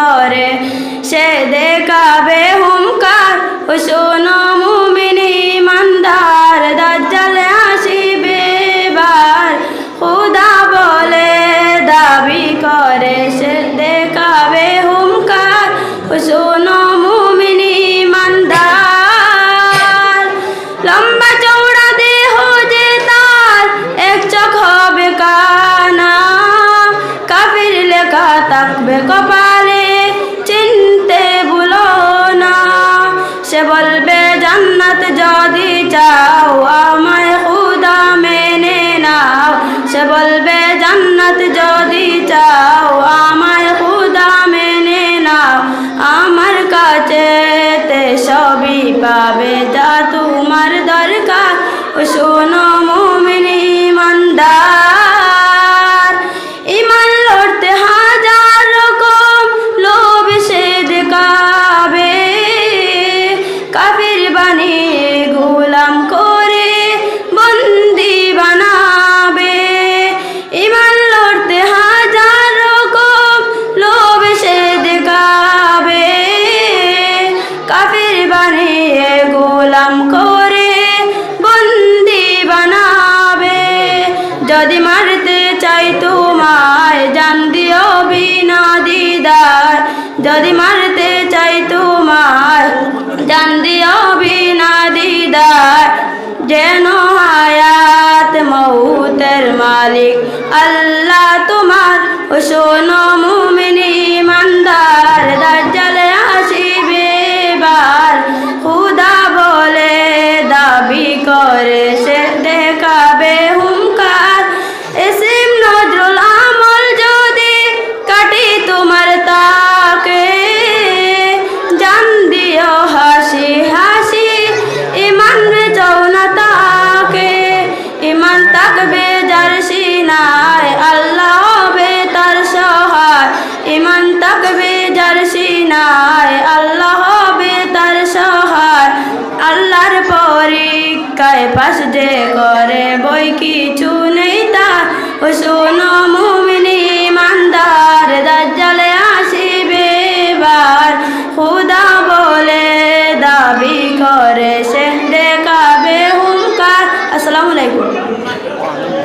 করে সে দেখাবে হুঙ্কার ও শোনো মুমিন ইমানদার দাজ্জাল আসিবে এবার খোদা বলে দাবি করে সে দেখাবে হুঙ্কার ও শোনো মুমিন ইমানদার লম্বা চৌড়া দেহ যে তার এক চোখ হবে কানা কাফির লেখা থাকবে কপালে চিনতে ভুলো না সে বলবে জান্নাত যদি চাও আমায় খুদা মেনে নাও সে বলবে জান্নাত যদি চাও আমায় খুদা মেনে নাও আমার কাছে তে সবই পাবে যা তোমার দরকার ও শোনো মুমিন ইমানদার ইমান লড়তে হাজার রকম লোভ সে দেখাবে কাফির বানিয়ে গোলাম করে বন্দি বানাবে ইমান লড়তে হাজার রকম লোভ সে দেখাবে কাফির বানিয়ে গোলাম করে বন্দি বানাবে যদি মারতে চাই তোমায় জান দিও বিনা দিদার যদি মারতে চাই তোমায় জান দিও বিনা দিদার যেন হায়াত মৌতের মালিক আল্লাহ তোমার ও শোনো মুমিন ইমানদার দাজ্জাল আসিবে এবার খুদা বলে দাবি করে সে দেখাবে হুঙ্কার এসিম নজরুল আমল যদি কাটি তোমার তাকে জান দিও হাসি হাসি ইমান বেচাও না তাকে ইমান থাকবে যার সিনায় আল্লাহ হবে তার সহায় ইমান থাকবে যার সিনায় আল্লাহ হবে তার সহায় আল্লাহর পরীক্ষায় পাশ যে করে বই কিছু নেই তার ও শোনো মুমিন